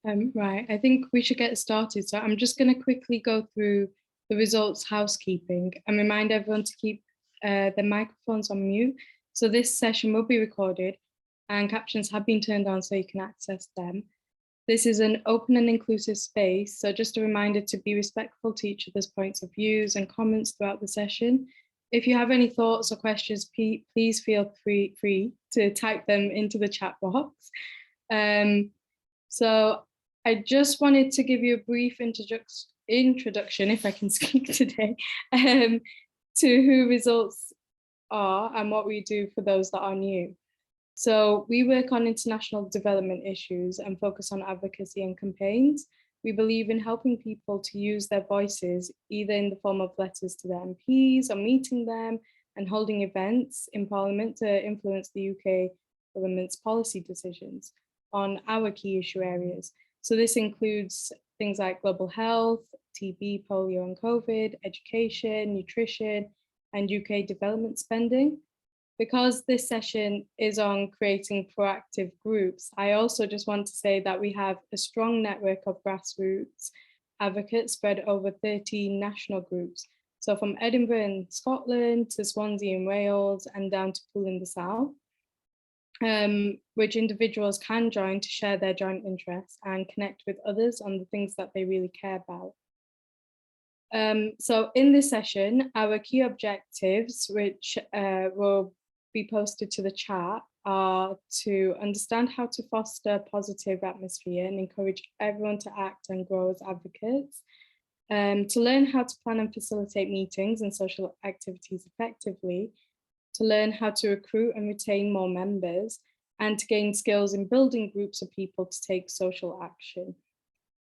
Right, I think we should get started. So I'm just going to quickly go through the results housekeeping and remind everyone to keep their microphones on mute. So this session will be recorded and captions have been turned on so you can access them. This is an open and inclusive space, so just a reminder to be respectful to each other's points of views and comments throughout the session. If you have any thoughts or questions, please feel free to type them into the chat box. So I just wanted to give you a brief introduction, if I can speak today, to who Results are and what we do for those that are new. So we work on international development issues and focus on advocacy and campaigns. We believe in helping people to use their voices, either in the form of letters to their MPs or meeting them and holding events in Parliament to influence the UK government's policy decisions on our key issue areas. So this includes things like global health, TB, polio and COVID, education, nutrition, and UK development spending. Because this session is on creating proactive groups, I also just want to say that we have a strong network of grassroots advocates spread over 13 national groups. So from Edinburgh in Scotland to Swansea in Wales and down to Poole in the South, which individuals can join to share their joint interests and connect with others on the things that they really care about. So in this session, our key objectives, which will be posted to the chat, are to understand how to foster a positive atmosphere and encourage everyone to act and grow as advocates, to learn how to plan and facilitate meetings and social activities effectively, to learn how to recruit and retain more members, and to gain skills in building groups of people to take social action.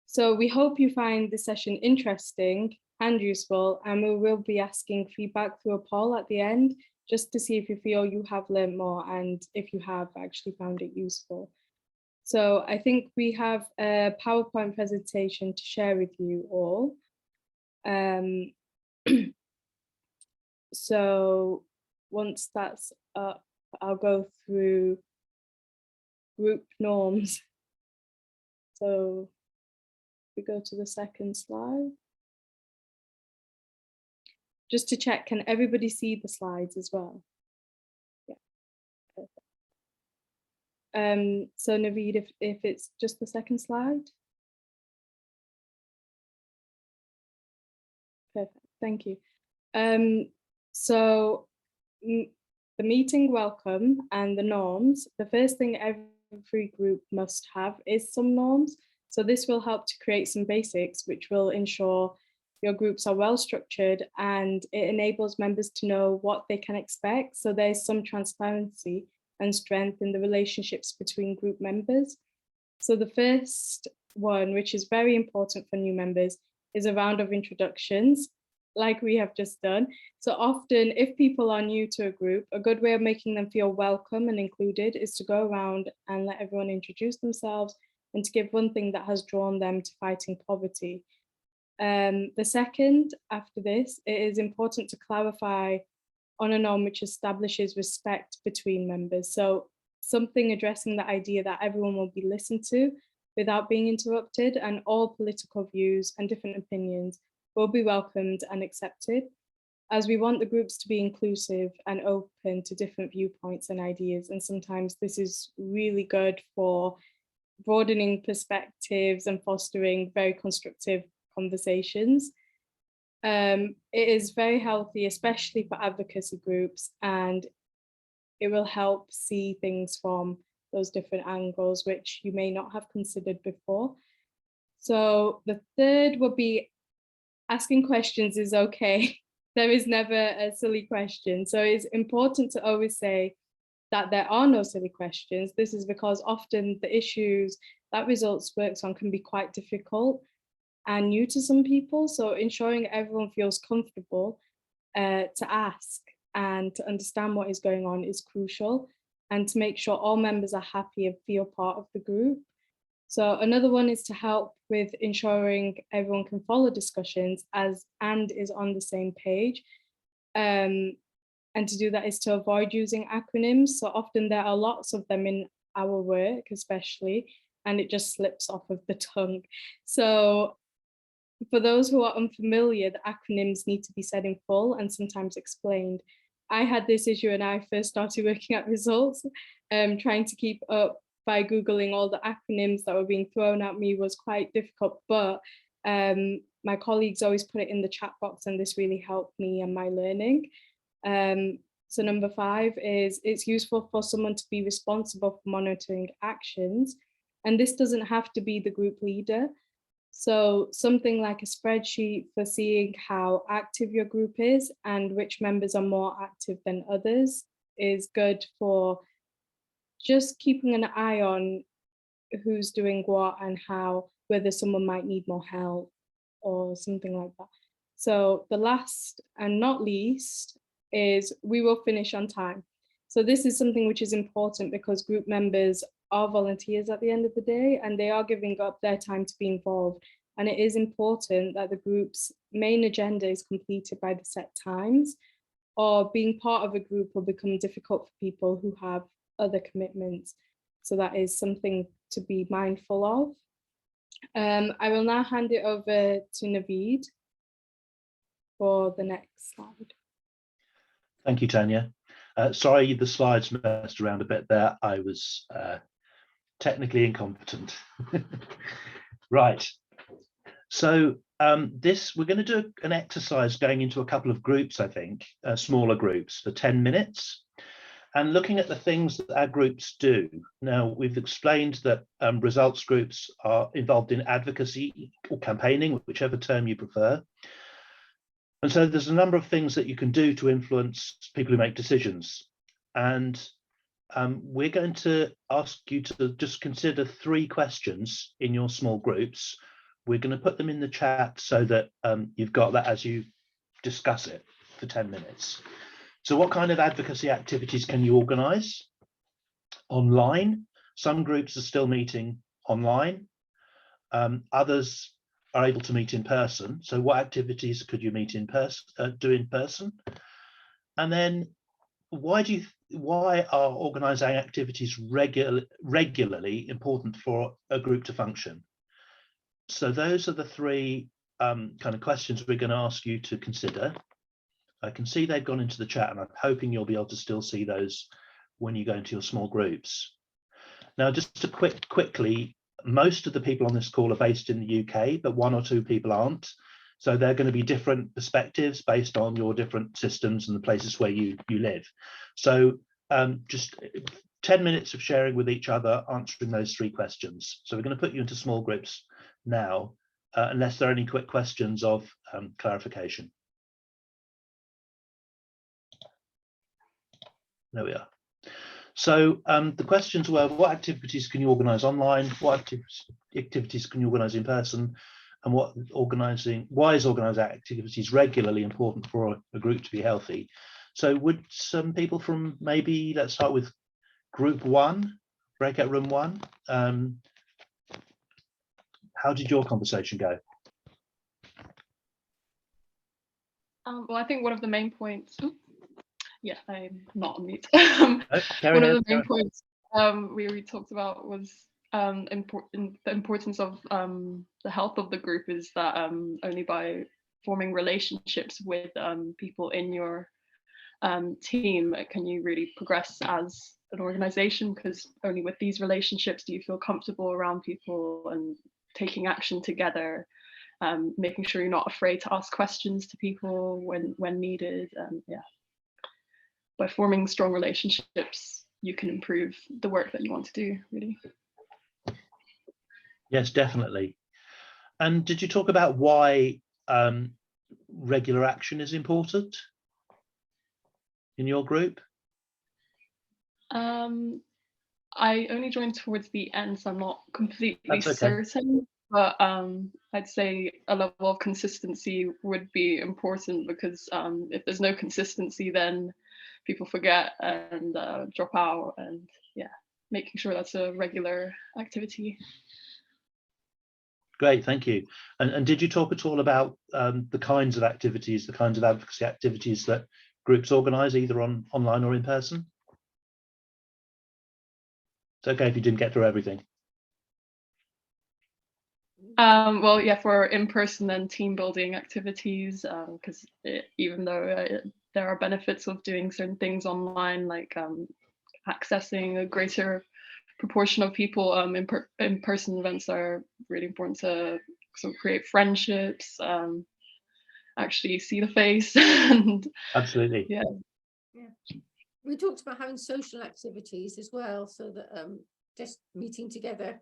So we hope you find this session interesting and useful, and we will be asking feedback through a poll at the end, just to see if you feel you have learned more and if you have actually found it useful. So I think we have a PowerPoint presentation to share with you all. So once that's up, I'll go through group norms. So we go to the second slide. Just to check, can everybody see the slides as well? Yeah, perfect. So Naveed, if it's just the second slide. Perfect, thank you. So the meeting welcome and the norms, the first thing every group must have is some norms. So this will help to create some basics, which will ensure your groups are well structured and it enables members to know what they can expect. So there's some transparency and strength in the relationships between group members. So the first one, which is very important for new members, is a round of introductions, like we have just done. So often, if people are new to a group, a good way of making them feel welcome and included is to go around and let everyone introduce themselves and to give one thing that has drawn them to fighting poverty. The second, after this, it is important to clarify on a norm which establishes respect between members. So something addressing the idea that everyone will be listened to without being interrupted, and all political views and different opinions will be welcomed and accepted, as we want the groups to be inclusive and open to different viewpoints and ideas. And sometimes this is really good for broadening perspectives and fostering very constructive conversations. It is very healthy, especially for advocacy groups, and it will help see things from those different angles, which you may not have considered before. So the third would be asking questions is okay. There is never a silly question. So it's important to always say that there are no silly questions. This is because often the issues that Results works on can be quite difficult and new to some people. So ensuring everyone feels comfortable to ask and to understand what is going on is crucial, and to make sure all members are happy and feel part of the group. So another one is to help with ensuring everyone can follow discussions and is on the same page. And to do that is to avoid using acronyms. So often there are lots of them in our work, especially, and it just slips off of the tongue. So for those who are unfamiliar, the acronyms need to be said in full and sometimes explained. I had this issue when I first started working at Results, trying to keep up by Googling all the acronyms that were being thrown at me was quite difficult, but my colleagues always put it in the chat box, and this really helped me and my learning. So number 5 is it's useful for someone to be responsible for monitoring actions. And this doesn't have to be the group leader. So something like a spreadsheet for seeing how active your group is and which members are more active than others is good for just keeping an eye on who's doing what and how, whether someone might need more help or something like that. So the last and not least is we will finish on time. So this is something which is important because group members are volunteers at the end of the day, and they are giving up their time to be involved. And it is important that the group's main agenda is completed by the set times, or being part of a group will become difficult for people who have other commitments. So that is something to be mindful of. I will now hand it over to Naveed for the next slide. Thank you, Tanya. Sorry, the slides messed around a bit there. I was technically incompetent. Right. So we're going to do an exercise going into a couple of groups, I think, smaller groups for 10 minutes. And looking at the things that our groups do. Now, we've explained that results groups are involved in advocacy or campaigning, whichever term you prefer. And so there's a number of things that you can do to influence people who make decisions. And we're going to ask you to just consider 3 questions in your small groups. We're going to put them in the chat so that you've got that as you discuss it for 10 minutes. So what kind of advocacy activities can you organise? Online. Some groups are still meeting online. Others are able to meet in person. So what activities could you meet in person, do in person? And then why are organising activities regularly important for a group to function? So those are the 3 kind of questions we're going to ask you to consider. I can see they've gone into the chat, and I'm hoping you'll be able to still see those when you go into your small groups. Now, just to quickly, most of the people on this call are based in the UK, but 1 or 2 people aren't. So they're going to be different perspectives based on your different systems and the places where you live. So just 10 minutes of sharing with each other, answering those 3 questions. So we're going to put you into small groups now, unless there are any quick questions of clarification. There we are. So the questions were, what activities can you organise online? What activities can you organise in person? And why is organising activities regularly important for a group to be healthy? So would some people from maybe, let's start with group 1, breakout room 1. How did your conversation go? Well, I think one of the main points, yeah, I'm not on mute. One of the main points we talked about was the importance of the health of the group is that only by forming relationships with people in your team can you really progress as an organization, because only with these relationships do you feel comfortable around people and taking action together, making sure you're not afraid to ask questions to people when needed. Yeah, by forming strong relationships, you can improve the work that you want to do, really. Yes, definitely. And did you talk about why regular action is important in your group? I only joined towards the end, so I'm not completely certain, but I'd say a level of consistency would be important, because if there's no consistency, then people forget and drop out, and yeah, making sure that's a regular activity. Great, thank you. And did you talk at all about the kinds of activities, the kinds of advocacy activities that groups organise, either online or in person? It's okay if you didn't get through everything. Well, yeah, for in-person and team building activities, because even though there are benefits of doing certain things online, like accessing a greater proportion of people, in-person events are really important to sort of create friendships, actually see the face, and Absolutely. yeah. We talked about having social activities as well, so that just meeting together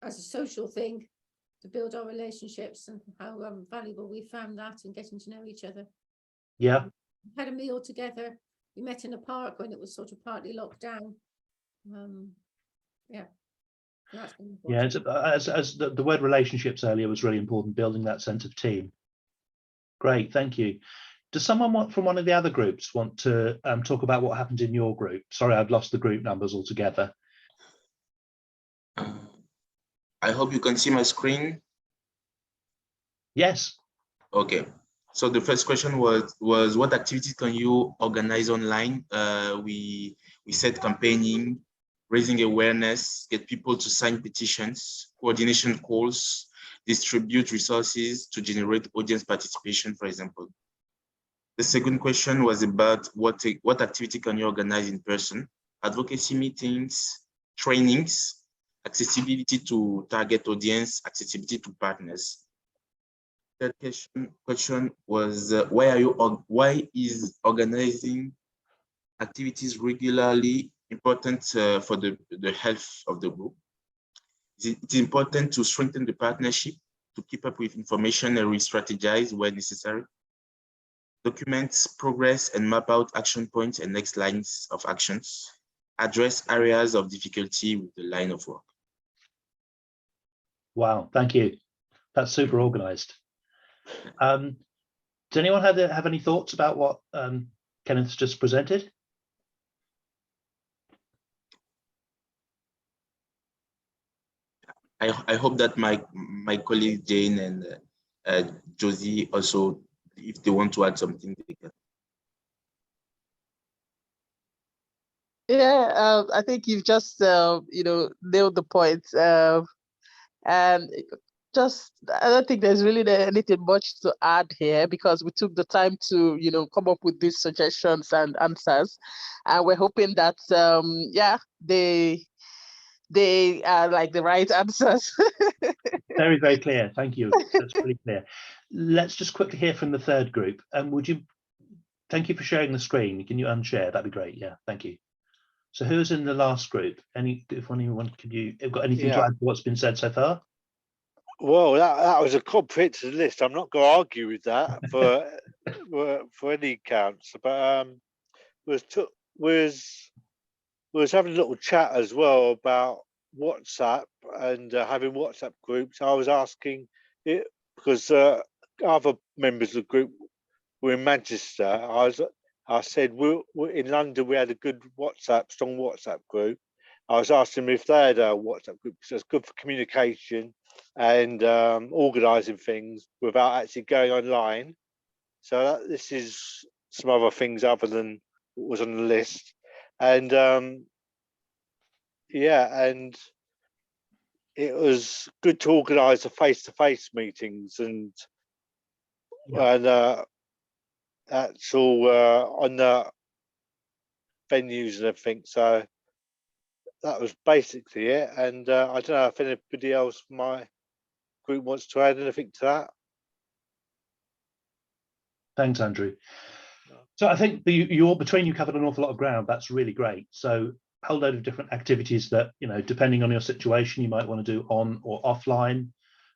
as a social thing to build our relationships, and how valuable we found that, and getting to know each other. Yeah. We had a meal together. We met in a park when it was sort of partly locked down. Yeah. That's been important. Yeah, as the word relationships earlier was really important, building that sense of team. Great, thank you. Does someone from one of the other groups want to talk about what happened in your group? Sorry, I've lost the group numbers altogether. I hope you can see my screen. Yes. Okay. So the first question was what activities can you organize online? We said campaigning, raising awareness, get people to sign petitions, coordination calls, distribute resources to generate audience participation, for example. The second question was about what activity can you organize in person? Advocacy meetings, trainings, accessibility to target audience, accessibility to partners. Third question was why is organizing activities regularly important for the health of the group? It's important to strengthen the partnership, to keep up with information and re-strategize where necessary. Document progress and map out action points and next lines of actions. Address areas of difficulty with the line of work. Wow, thank you. That's super organized. Does anyone have any thoughts about what Kenneth's just presented? I hope that my colleague Jane and Josie also, if they want to add something, they can. Yeah, I think you've just nailed the point, and just I don't think there's really anything much to add here, because we took the time to come up with these suggestions and answers, and we're hoping that they are like the right answers. Very, very clear. Thank you. That's really clear. Let's just quickly hear from the third group. Thank you for sharing the screen. Can you unshare? That'd be great. Yeah, thank you. So who's in the last group? If anyone, could you have got anything to add to what's been said so far? Well, that was a comprehensive list. I'm not going to argue with that for any counts. But was having a little chat as well about WhatsApp and having WhatsApp groups. I was asking it because other members of the group were in Manchester. I said we're in London. We had a good strong WhatsApp group. I was asking them if they had a WhatsApp group, because it's good for communication and organising things without actually going online. So this is some other things other than what was on the list. And and it was good to organise the face-to-face meetings, and that's all on the venues and everything. So that was basically it. And I don't know if anybody else from my group wants to add anything to that. Thanks, Andrew. So I think between you covered an awful lot of ground. That's really great. So a whole load of different activities that, depending on your situation, you might want to do on or offline,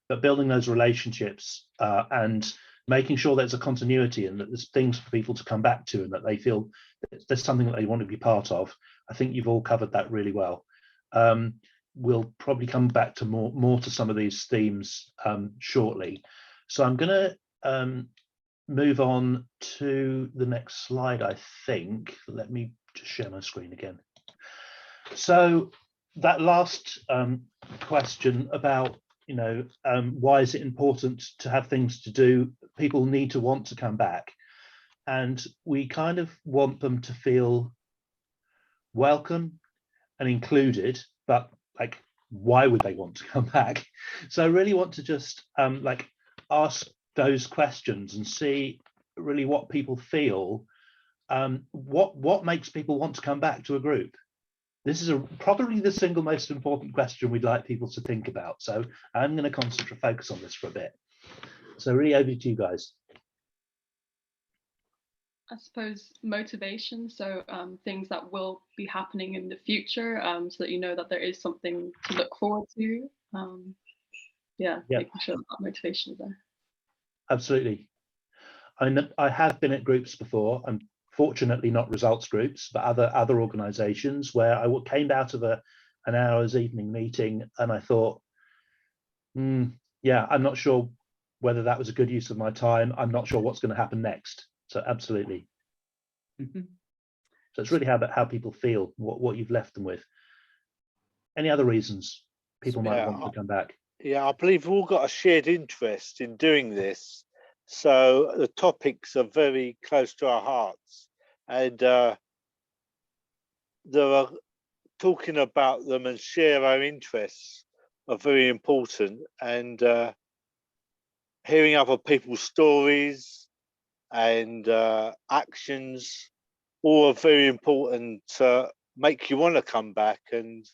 but building those relationships and making sure there's a continuity and that there's things for people to come back to and that they feel that there's something that they want to be part of. I think you've all covered that really well. We'll probably come back to more to some of these themes shortly. So I'm going to move on to the next slide, I think. Let me just share my screen again. So that last question about why is it important to have things to do? People need to want to come back, and we kind of want them to feel welcome and included, but like why would they want to come back? So I really want to just like ask those questions and see really what people feel. What makes people want to come back to a group? This is probably the single most important question we'd like people to think about. So I'm going to focus on this for a bit. So really over to you guys. I suppose motivation, so things that will be happening in the future, so that you know that there is something to look forward to. Making sure that motivation is there. Absolutely. I have been at groups before. I'm fortunately not results groups, but other organisations where I came out of an hour's evening meeting and I thought, I'm not sure whether that was a good use of my time. I'm not sure what's going to happen next. So absolutely. So it's really how people feel, what you've left them with. Any other reasons people might want to come back? Yeah, I believe we've all got a shared interest in doing this. So the topics are very close to our hearts, and talking about them and share our interests are very important. And hearing other people's stories and actions all are very important to make you want to come back and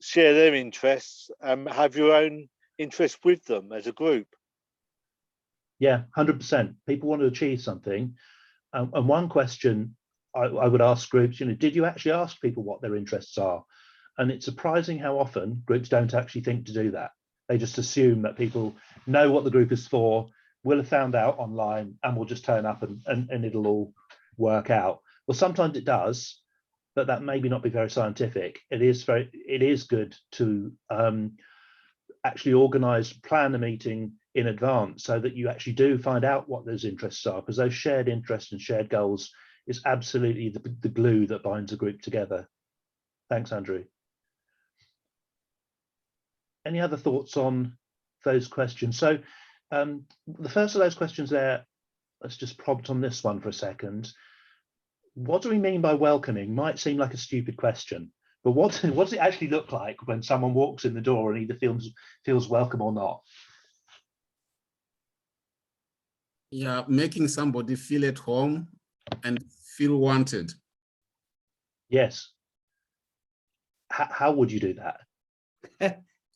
share their interests and have your own interest with them as a group. Yeah, 100%. People want to achieve something. And one question I would ask groups, did you actually ask people what their interests are? And it's surprising how often groups don't actually think to do that. They just assume that people know what the group is for, will have found out online, and will just turn up and it'll all work out. Well, sometimes it does, but that maybe not be very scientific. It is good to actually plan a meeting in advance so that you actually do find out what those interests are, because those shared interests and shared goals is absolutely the glue that binds a group together. Thanks, Andrew. Any other thoughts on those questions? So the first of those questions there, let's just prompt on this one for a second. What do we mean by welcoming? Might seem like a stupid question, but what does it actually look like when someone walks in the door and either feels welcome or not? Yeah, making somebody feel at home and feel wanted. Yes. How would you do that?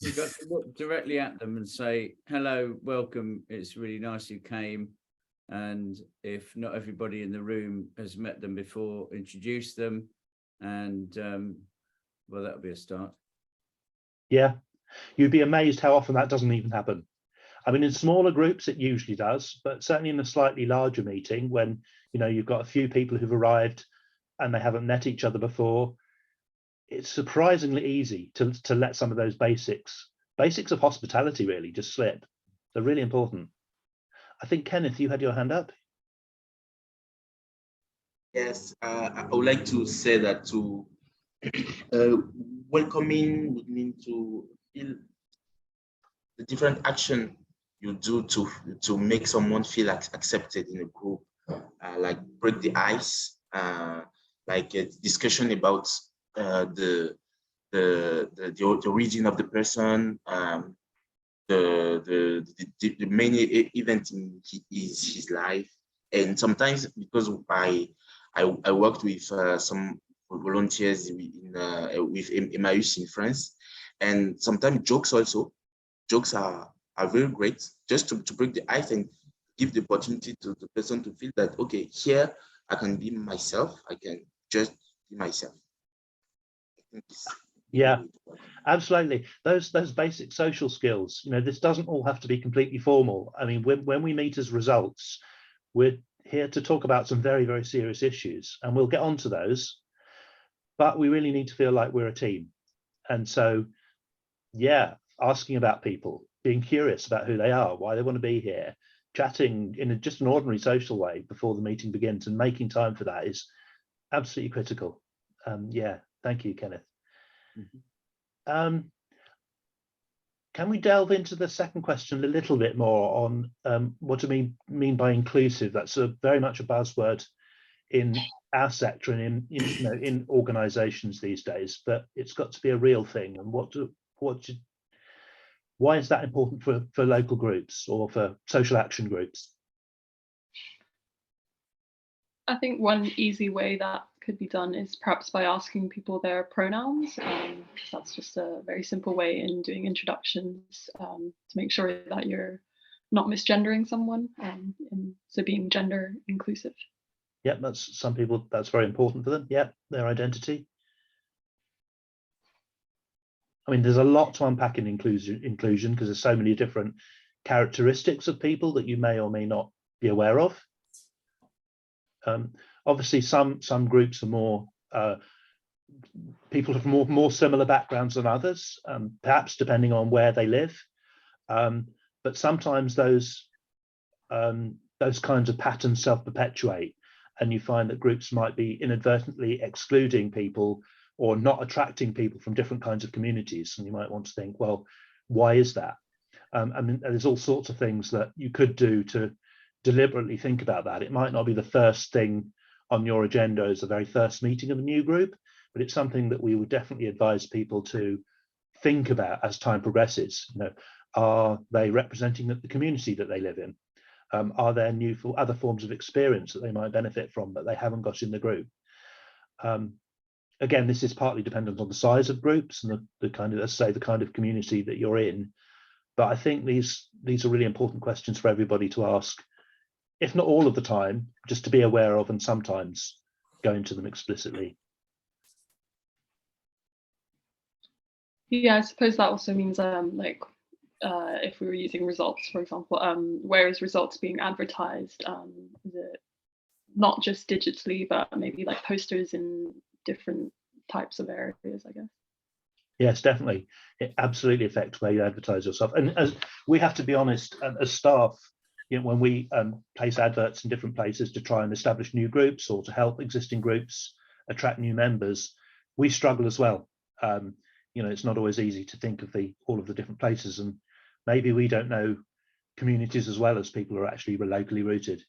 You've got to look directly at them and say, hello, welcome. It's really nice you came. And if not everybody in the room has met them before, introduce them. And well, that'll be a start. Yeah, you'd be amazed how often that doesn't even happen. I mean, in smaller groups, it usually does, but certainly in a slightly larger meeting, when you've got a few people who've arrived and they haven't met each other before, it's surprisingly easy to let some of those basics of hospitality really just slip. They're really important. I think, Kenneth, you had your hand up. Yes, I would like to say that welcoming would mean to feel the different action you do to make someone feel accepted in a group, like break the ice, like a discussion about the origin of the person, the main event in his life. And sometimes, because I worked with some volunteers with Emmaüs in France, and sometimes jokes are very great, just to break the ice and give the opportunity to the person to feel that, okay, here I can be myself, I can just be myself. Yeah, absolutely. Those basic social skills, this doesn't all have to be completely formal. I mean, when we meet as results, we're here to talk about some very, very serious issues, and we'll get onto those, but we really need to feel like we're a team. And so, yeah, asking about people, being curious about who they are, why they want to be here, chatting in just an ordinary social way before the meeting begins, and making time for that is absolutely critical. Yeah, thank you, Kenneth. Mm-hmm. Can we delve into the second question a little bit more on what do we mean by inclusive? That's very much a buzzword in our sector and in organisations these days, that it's got to be a real thing. And why is that important for local groups or for social action groups? I think one easy way that could be done is perhaps by asking people their pronouns. That's just a very simple way in doing introductions to make sure that you're not misgendering someone, and so being gender inclusive. Yeah, that's some people, that's very important for them. Yeah, their identity. I mean, there's a lot to unpack in inclusion because there's so many different characteristics of people that you may or may not be aware of. Obviously, some groups are more people have more similar backgrounds than others, perhaps depending on where they live. But sometimes those kinds of patterns self-perpetuate, and you find that groups might be inadvertently excluding people or not attracting people from different kinds of communities. And you might want to think, well, why is that? I mean, there's all sorts of things that you could do to deliberately think about that. It might not be the first thing on your agenda as the very first meeting of a new group, but it's something that we would definitely advise people to think about as time progresses. Are they representing the community that they live in? Are there other forms of experience that they might benefit from that they haven't got in the group? Again, this is partly dependent on the size of groups and the kind of, let's say, the kind of community that you're in. But I think these are really important questions for everybody to ask, if not all of the time, just to be aware of and sometimes go into them explicitly. Yeah, I suppose that also means if we were using results, for example, where is results being advertised? Is it not just digitally, but maybe like posters in different types of areas, I guess? Yes, definitely. It absolutely affects where you advertise yourself. And as we have to be honest, as staff, when we place adverts in different places to try and establish new groups or to help existing groups attract new members, we struggle as well. It's not always easy to think of all of the different places, and maybe we don't know communities as well as people who are actually locally rooted.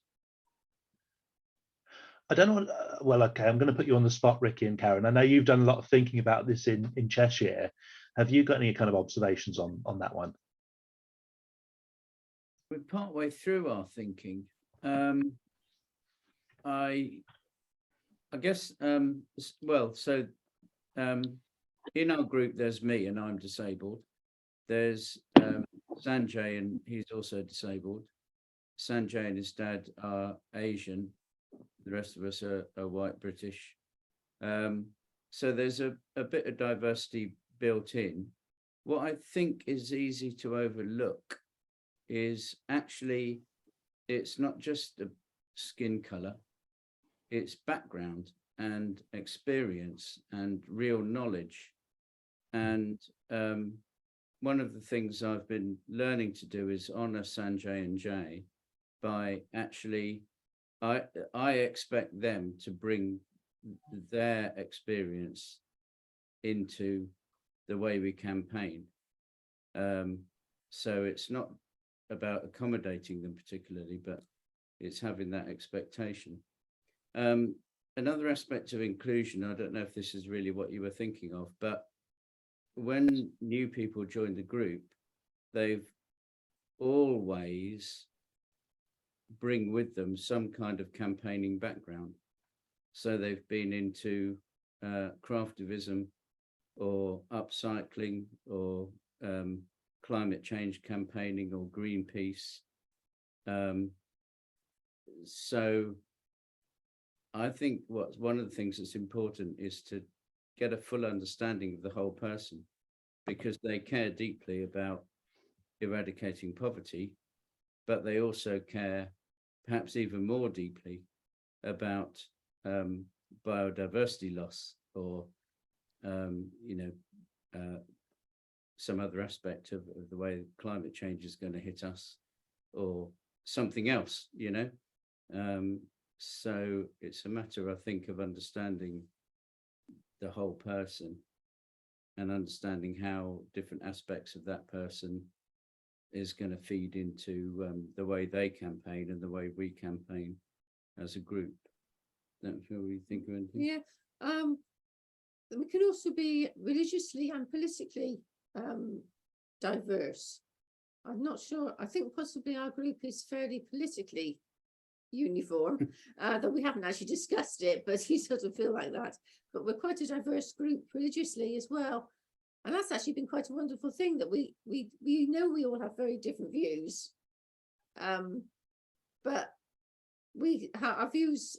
I don't know. Well, okay, I'm going to put you on the spot, Ricky and Karen. I know you've done a lot of thinking about this in Cheshire. Have you got any kind of observations on that one? We're partway through our thinking. I guess, well, so in our group, there's me and I'm disabled. There's Sanjay and he's also disabled. Sanjay and his dad are Asian. The rest of us are white British. So there's a bit of diversity built in. What I think is easy to overlook is actually, it's not just a skin color, it's background and experience and real knowledge. And one of the things I've been learning to do is honor Sanjay and Jay by actually, I expect them to bring their experience into the way we campaign. So it's not about accommodating them particularly, but it's having that expectation. Another aspect of inclusion, I don't know if this is really what you were thinking of, but when new people join the group, they've always bring with them some kind of campaigning background. So they've been into craftivism or upcycling or climate change campaigning or Greenpeace. So I think one of the things that's important is to get a full understanding of the whole person, because they care deeply about eradicating poverty, but they also care perhaps even more deeply about biodiversity loss or some other aspect of the way climate change is going to hit us or something else, so it's a matter, I think, of understanding the whole person and understanding how different aspects of that person is going to feed into the way they campaign and the way we campaign as a group. don't feel we think of anything. Yeah. We can also be religiously and politically diverse. I'm not sure. I think possibly our group is fairly politically uniform, though we haven't actually discussed it, but you sort of feel like that. But we're quite a diverse group religiously as well. And that's actually been quite a wonderful thing, that we know we all have very different views. But our views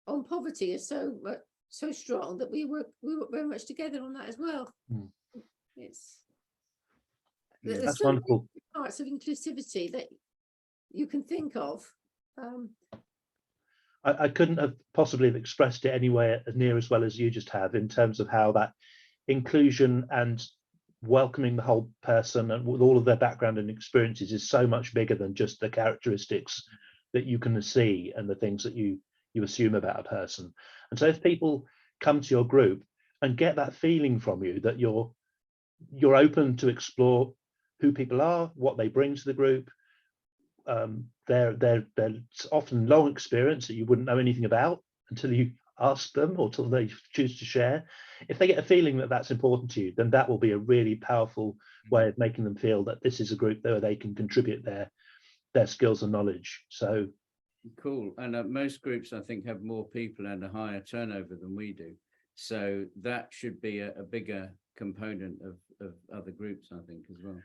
on poverty are so strong that we work very much together on that as well. Mm. There's That's so wonderful. many parts of inclusivity that you can think of. I couldn't have possibly have expressed it anywhere as near as well as you just have, in terms of how that inclusion and welcoming the whole person and with all of their background and experiences is so much bigger than just the characteristics that you can see and the things that you assume about a person. And so if people come to your group and get that feeling from you that you're open to explore who people are, what they bring to the group, they're often long experience that you wouldn't know anything about until you ask them or till they choose to share. If they get a feeling that that's important to you, then that will be a really powerful way of making them feel that this is a group where they can contribute their skills and knowledge. So cool. And most groups, I think, have more people and a higher turnover than we do. So that should be a bigger component of other groups, I think, as well.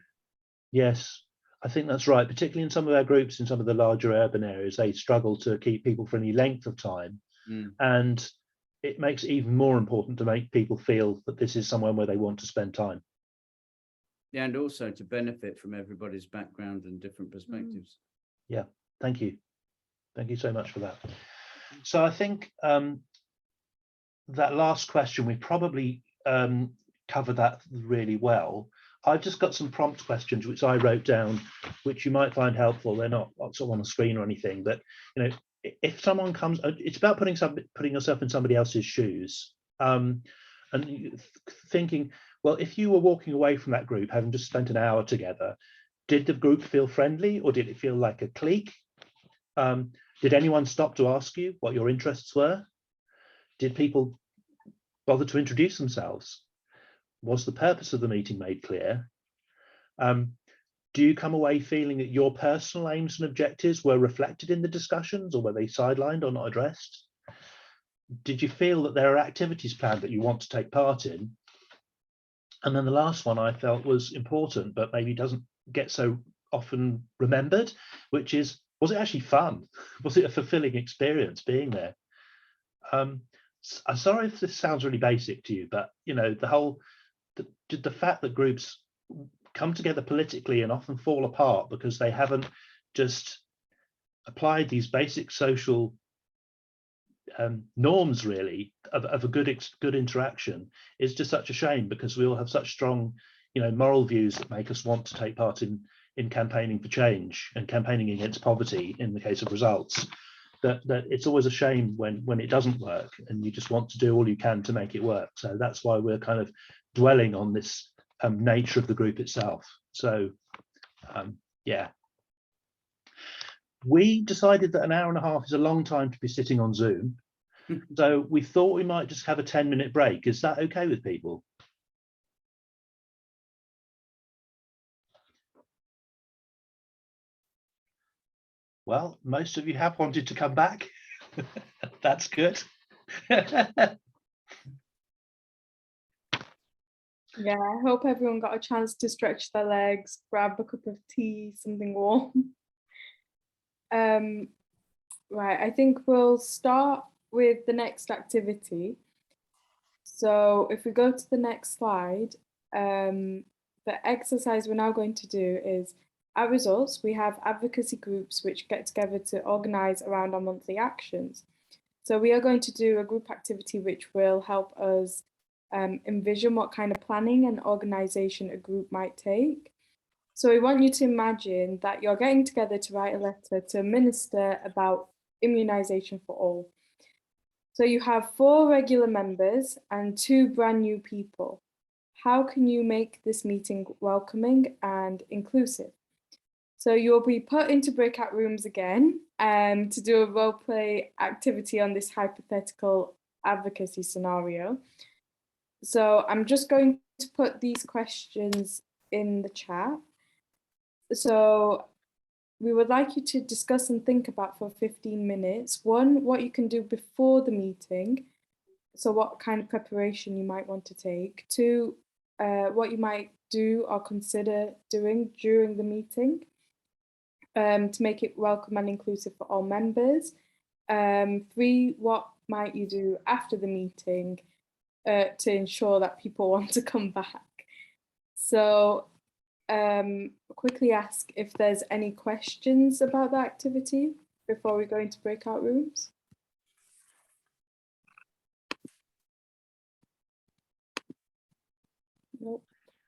Yes, I think that's right. Particularly in some of our groups in some of the larger urban areas, they struggle to keep people for any length of time. And it makes it even more important to make people feel that this is somewhere where they want to spend time. Yeah, and also to benefit from everybody's background and different perspectives. Yeah, thank you. Thank you so much for that. So I think that last question, we probably covered that really well. I've just got some prompt questions which I wrote down, which you might find helpful. They're not sort of on the screen or anything, but you know, if someone comes, it's about putting yourself in somebody else's shoes, and thinking, well, if you were walking away from that group, having just spent an hour together, did the group feel friendly or did it feel like a clique? Did anyone stop to ask you what your interests were? Did people bother to introduce themselves? Was the purpose of the meeting made clear? Do you come away feeling that your personal aims and objectives were reflected in the discussions, or were they sidelined or not addressed? Did you feel that there are activities planned that you want to take part in? And then the last one I felt was important, but maybe doesn't get so often remembered, which is, was it actually fun? Was it a fulfilling experience being there? I'm sorry if this sounds really basic to you, but you know, the fact that groups come together politically and often fall apart because they haven't just applied these basic social norms really of a good interaction is just such a shame, because we all have such strong, you know, moral views that make us want to take part in campaigning for change and campaigning against poverty in the case of results. That it's always a shame when it doesn't work, and you just want to do all you can to make it work. So that's why we're kind of dwelling on this nature of the group itself. So yeah, we decided that an hour and a half is a long time to be sitting on Zoom. So we thought we might just have a 10-minute break. Is that okay with people? Well, most of you have wanted to come back. That's good. Yeah, I hope everyone got a chance to stretch their legs, grab a cup of tea, something warm. Right, I think we'll start with the next activity. So if we go to the next slide, the exercise we're now going to do is, at Results, we have advocacy groups which get together to organise around our monthly actions. So we are going to do a group activity which will help us envision what kind of planning and organisation a group might take. So we want you to imagine that you're getting together to write a letter to a minister about immunisation for all. So you have 4 regular members and 2 brand new people. How can you make this meeting welcoming and inclusive? So you'll be put into breakout rooms again, to do a role play activity on this hypothetical advocacy scenario. So I'm just going to put these questions in the chat. So we would like you to discuss and think about for 15 minutes. One, what you can do before the meeting. So what kind of preparation you might want to take. Two, what you might do or consider doing during the meeting to make it welcome and inclusive for all members. Three, what might you do after the meeting to ensure that people want to come back. So quickly ask if there's any questions about the activity before we go into breakout rooms. Nope.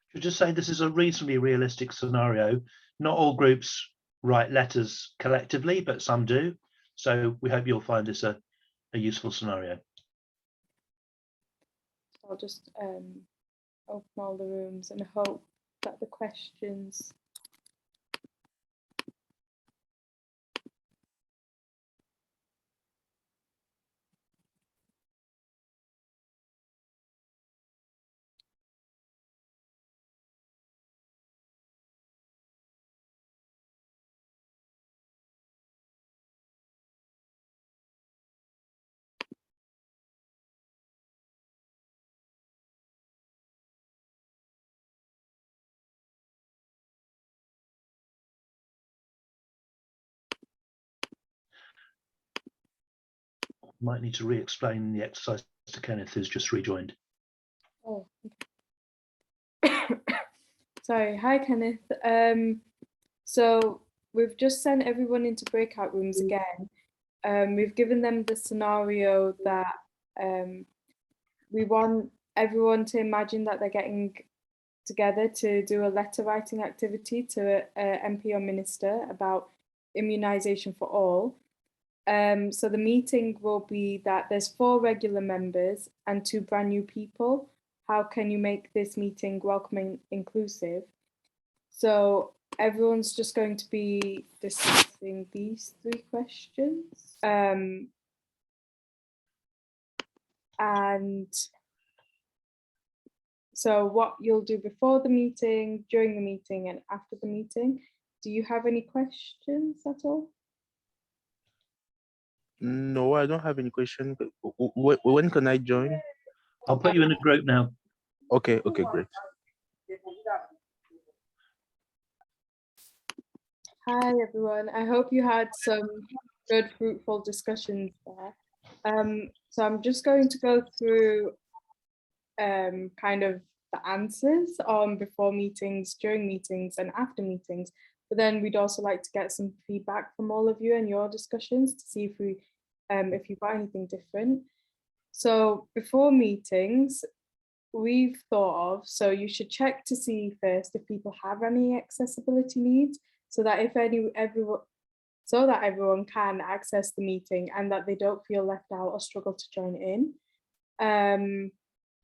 Should just say this is a reasonably realistic scenario. Not all groups write letters collectively, but some do. So we hope you'll find this a useful scenario. I'll just open all the rooms and hope that the questions Might need to re-explain the exercise to Kenneth, who's just rejoined. Oh, okay. Sorry. Hi, Kenneth. So we've just sent everyone into breakout rooms again. We've given them the scenario that we want everyone to imagine that they're getting together to do a letter writing activity to an MP or minister about immunisation for all. So the meeting will be that there's 4 regular members and 2 brand new people. How can you make this meeting welcoming, inclusive? So everyone's just going to be discussing these 3 questions. And so what you'll do before the meeting, during the meeting, and after the meeting. Do you have any questions at all? No, I don't have any question. When can I join? I'll put you in a group now. Okay, great. Hi everyone, I hope you had some good fruitful discussions there. So I'm just going to go through kind of the answers on before meetings, during meetings and after meetings, but then we'd also like to get some feedback from all of you and your discussions to see if you've got anything different. So before meetings, we've thought of, so you should check to see first if people have any accessibility needs, so that everyone can access the meeting and that they don't feel left out or struggle to join in.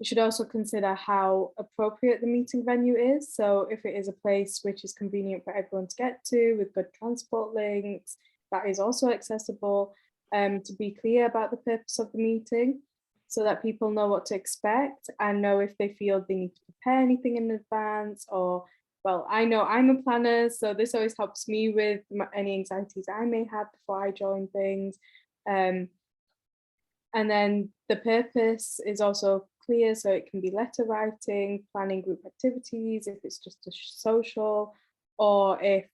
You should also consider how appropriate the meeting venue is. So if it is a place which is convenient for everyone to get to with good transport links, that is also accessible, to be clear about the purpose of the meeting so that people know what to expect and know if they feel they need to prepare anything in advance. Or, well, I know I'm a planner, so this always helps me with any anxieties I may have before I join things. And then the purpose is also clear, so it can be letter writing, planning group activities, if it's just a social, or if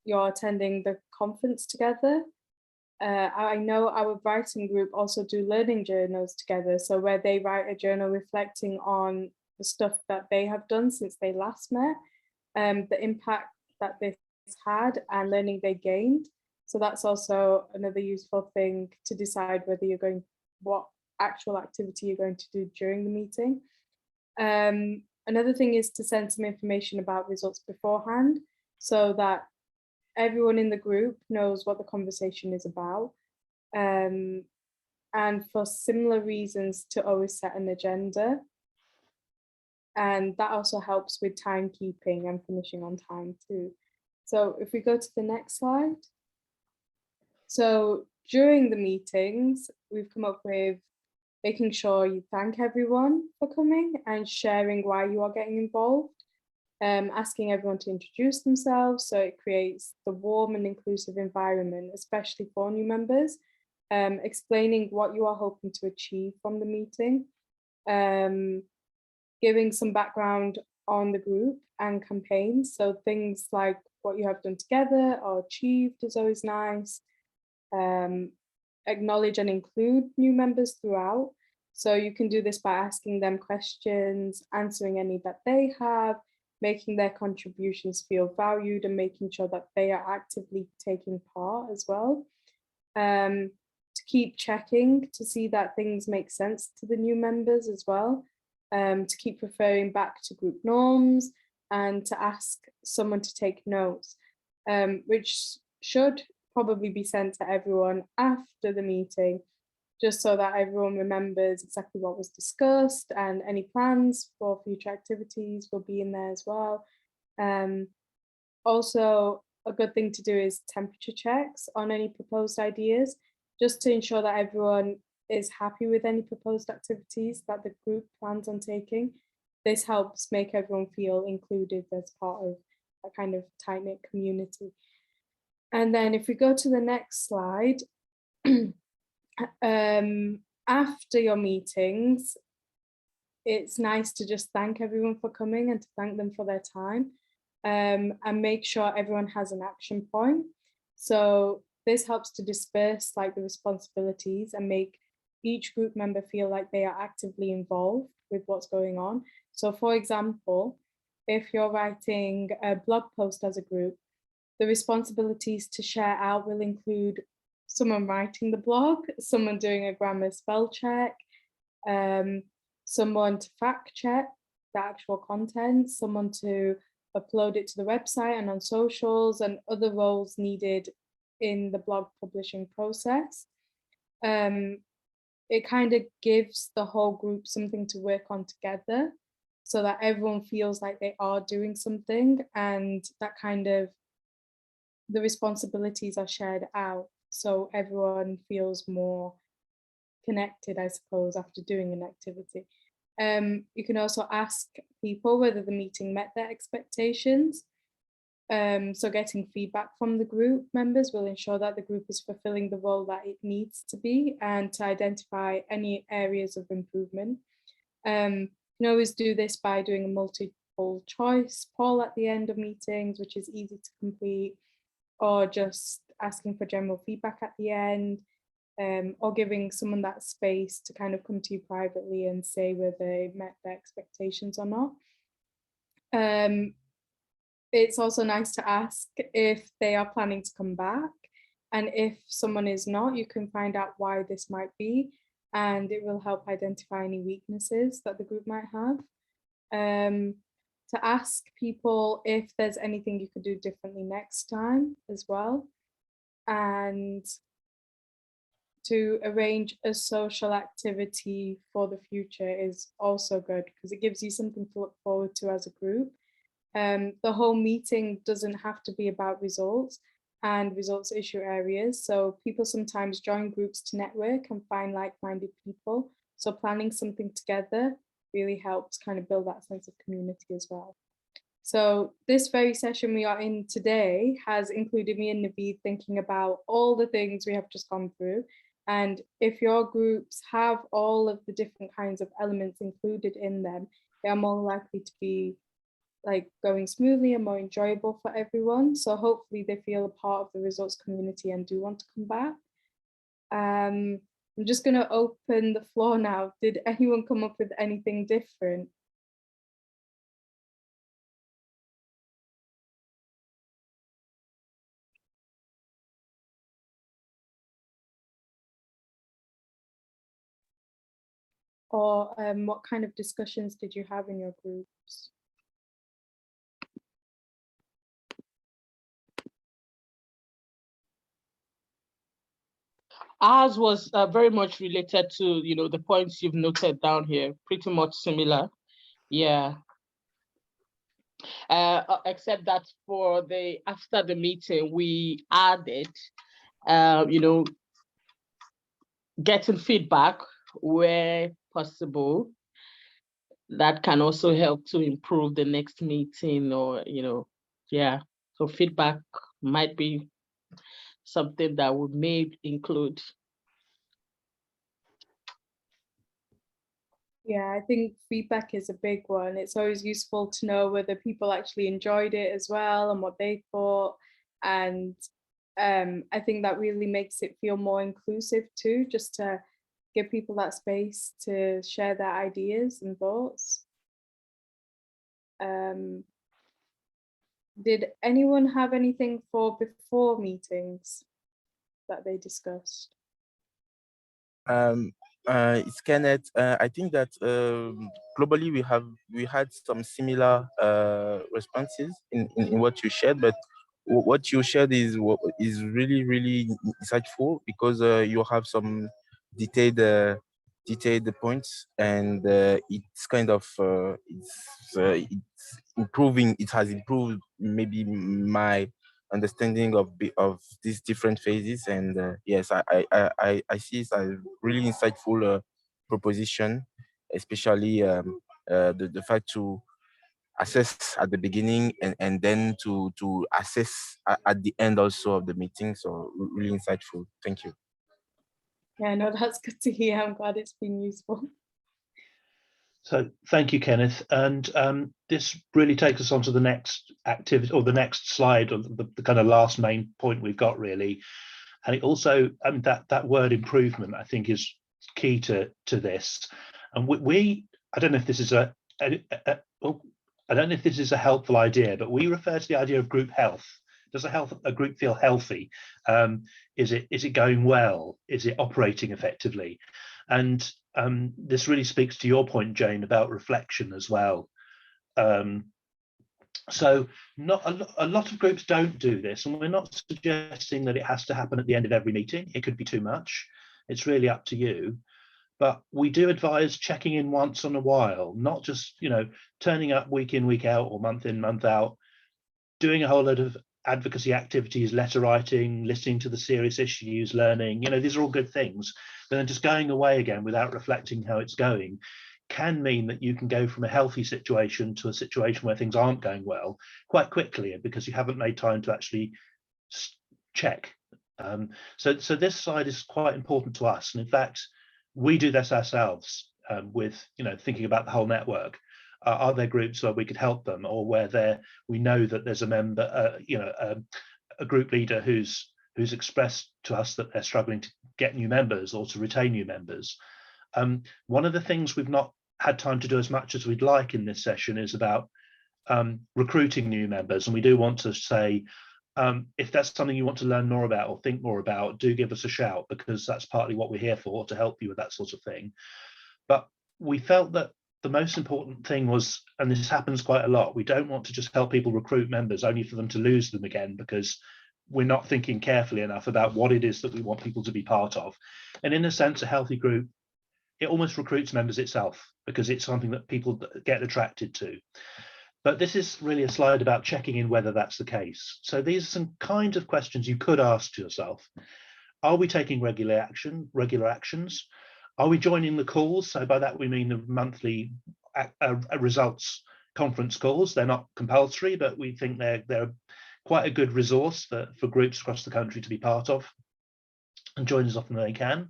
you're attending the conference together. I know our writing group also do learning journals together, so where they write a journal reflecting on the stuff that they have done since they last met, the impact that this had and learning they gained. So that's also another useful thing to decide whether you're going, what actual activity you're going to do during the meeting. Another thing is to send some information about results beforehand so that everyone in the group knows what the conversation is about. And for similar reasons, to always set an agenda. And that also helps with timekeeping and finishing on time too. So if we go to the next slide. So during the meetings, we've come up with making sure you thank everyone for coming and sharing why you are getting involved, asking everyone to introduce themselves so it creates the warm and inclusive environment, especially for new members, explaining what you are hoping to achieve from the meeting, giving some background on the group and campaigns. So things like what you have done together or achieved is always nice. Acknowledge and include new members throughout. So you can do this by asking them questions, answering any that they have, making their contributions feel valued and making sure that they are actively taking part as well. To keep checking to see that things make sense to the new members as well. To keep referring back to group norms and to ask someone to take notes, which should probably be sent to everyone after the meeting, just so that everyone remembers exactly what was discussed and any plans for future activities will be in there as well. Also, a good thing to do is temperature checks on any proposed ideas, just to ensure that everyone is happy with any proposed activities that the group plans on taking. This helps make everyone feel included as part of a kind of tight-knit community. And then if we go to the next slide, after your meetings, it's nice to just thank everyone for coming and to thank them for their time, and make sure everyone has an action point. So this helps to disperse like the responsibilities and make each group member feel like they are actively involved with what's going on. So for example, if you're writing a blog post as a group, the responsibilities to share out will include someone writing the blog, someone doing a grammar spell check, someone to fact check the actual content, someone to upload it to the website and on socials, and other roles needed in the blog publishing process. It kind of gives the whole group something to work on together so that everyone feels like they are doing something, and that kind of the responsibilities are shared out. So everyone feels more connected, I suppose, after doing an activity. You can also ask people whether the meeting met their expectations. So getting feedback from the group members will ensure that the group is fulfilling the role that it needs to be, and to identify any areas of improvement. You can always do this by doing a multiple choice poll at the end of meetings, which is easy to complete, or just asking for general feedback at the end, or giving someone that space to kind of come to you privately and say whether they met their expectations or not. It's also nice to ask if they are planning to come back, and if someone is not, you can find out why this might be, and it will help identify any weaknesses that the group might have. To ask people if there's anything you could do differently next time as well, and to arrange a social activity for the future is also good, because it gives you something to look forward to as a group. The whole meeting doesn't have to be about results and results issue areas. So people sometimes join groups to network and find like-minded people. So planning something together really helps kind of build that sense of community as well. So this very session we are in today has included me and Naveed thinking about all the things we have just gone through. And if your groups have all of the different kinds of elements included in them, they are more likely to be like going smoothly and more enjoyable for everyone. So hopefully they feel a part of the results community and do want to come back. I'm just going to open the floor now. Did anyone come up with anything different? Or what kind of discussions did you have in your groups? Ours was very much related to, the points you've noted down here, pretty much similar. Yeah. Except that for after the meeting, we added you know, getting feedback where possible. That can also help to improve the next meeting, or, you know, yeah. So feedback might be something that we may include. Yeah, I think feedback is a big one. It's always useful to know whether people actually enjoyed it as well and what they thought. And I think that really makes it feel more inclusive too, just to give people that space to share their ideas and thoughts. Did anyone have anything for before meetings that they discussed? It's Kenneth. I think that globally we had some similar responses in what you shared, but what you shared is really insightful, because you have some detailed points, and it's kind of it's improving. It has improved maybe my understanding of these different phases, and yes, I see it's a really insightful proposition, especially the fact to assess at the beginning, and then to assess at the end also of the meeting. So really insightful. Thank you. Yeah, no, that's good to hear. I'm glad it's been useful. So thank you, Kenneth. And this really takes us on to the next activity, or the next slide, or the kind of last main point we've got, really. And it also, that word improvement, I think, is key to this. And I don't know if this is I don't know if this is a helpful idea, but we refer to the idea of group health. Does a group feel healthy? Is it going well? Is it operating effectively? And this really speaks to your point, Jane, about reflection as well. So a lot of groups don't do this, and we're not suggesting that it has to happen at the end of every meeting. It could be too much. It's really up to you. But we do advise checking in once in a while, not just, you know, turning up week in, week out, or month in, month out, doing a whole lot of advocacy activities, letter writing, listening to the serious issues, learning, you know, these are all good things. But then just going away again without reflecting how it's going can mean that you can go from a healthy situation to a situation where things aren't going well quite quickly, because you haven't made time to actually check. So this slide is quite important to us. And in fact, we do this ourselves with, you know, thinking about the whole network. Are there groups where we could help them, or where we know that there's a member, you know, a group leader who's expressed to us that they're struggling to get new members or to retain new members. One of the things we've not had time to do as much as we'd like in this session is about recruiting new members, and we do want to say, if that's something you want to learn more about or think more about, do give us a shout, because that's partly what we're here for, to help you with that sort of thing. But we felt that the most important thing was, and this happens quite a lot, we don't want to just help people recruit members only for them to lose them again, because we're not thinking carefully enough about what it is that we want people to be part of. And in a sense, a healthy group, it almost recruits members itself, because it's something that people get attracted to. But this is really a slide about checking in whether that's the case. So these are some kind of questions you could ask to yourself. Are we taking regular actions? Are we joining the calls? So by that we mean the monthly results conference calls. They're not compulsory, but we think they're quite a good resource for groups across the country to be part of and join as often as they can.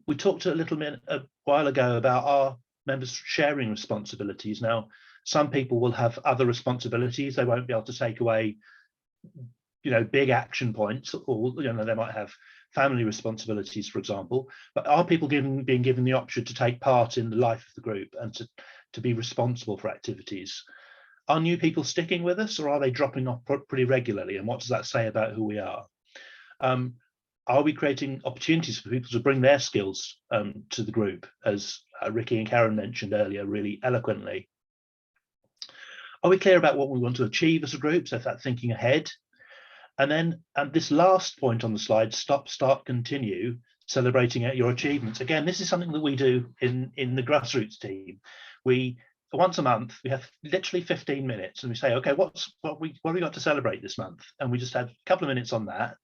We talked a while ago about our members sharing responsibilities. Now, some people will have other responsibilities. They won't be able to take away, you know, big action points, or, you know, they might have family responsibilities, for example. But are people being given the option to take part in the life of the group and to be responsible for activities? Are new people sticking with us, or are they dropping off pretty regularly? And what does that say about who we are? Are we creating opportunities for people to bring their skills to the group, as Ricky and Karen mentioned earlier really eloquently? Are we clear about what we want to achieve as a group? So if that's thinking ahead. And then this last point on the slide, stop, start, continue, celebrating your achievements. Again, this is something that we do in the grassroots team. Once a month, we have literally 15 minutes, and we say, okay, what have we got to celebrate this month? And we just have a couple of minutes on that.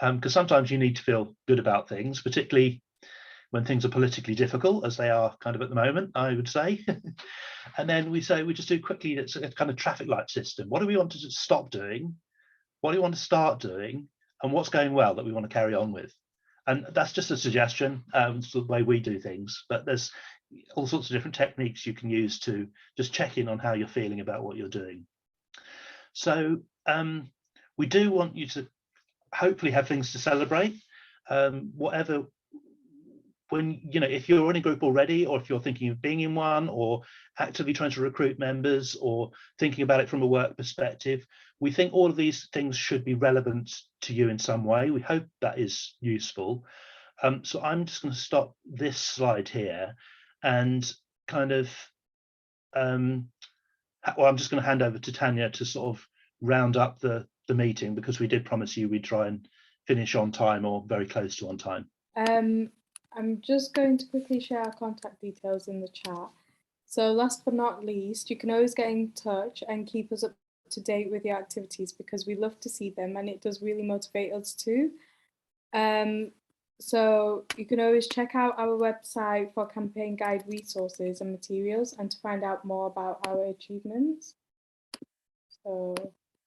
because sometimes you need to feel good about things, particularly when things are politically difficult, as they are kind of at the moment, I would say. And then we just do quickly, it's a kind of traffic light system. What do we want to stop doing? What do we want to start doing? And what's going well that we want to carry on with? And that's just a suggestion. It's the way we do things, but there's all sorts of different techniques you can use to just check in on how you're feeling about what you're doing. So we do want you to hopefully have things to celebrate, whatever. When, you know, if you're in a group already, or if you're thinking of being in one, or actively trying to recruit members, or thinking about it from a work perspective, we think all of these things should be relevant to you in some way. We hope that is useful. So I'm just going to stop this slide here and kind of, well, I'm just going to hand over to Tanya to sort of round up the meeting, because we did promise you we'd try and finish on time or very close to on time. I'm just going to quickly share our contact details in the chat. So last but not least, you can always get in touch and keep us up to date with your activities, because we love to see them and it does really motivate us too. So you can always check out our website for campaign guide resources and materials, and to find out more about our achievements. So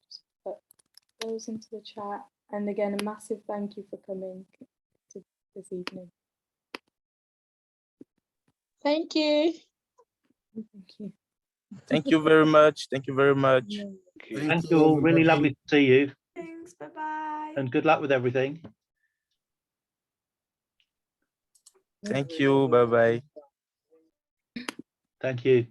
just put those into the chat. And again, a massive thank you for coming to this evening. Thank you. Thank you. Thank you very much. Thank you very much. Thank you all. Really lovely to see you. Thanks. Bye-bye. And good luck with everything. Thank you. Bye-bye. Thank you.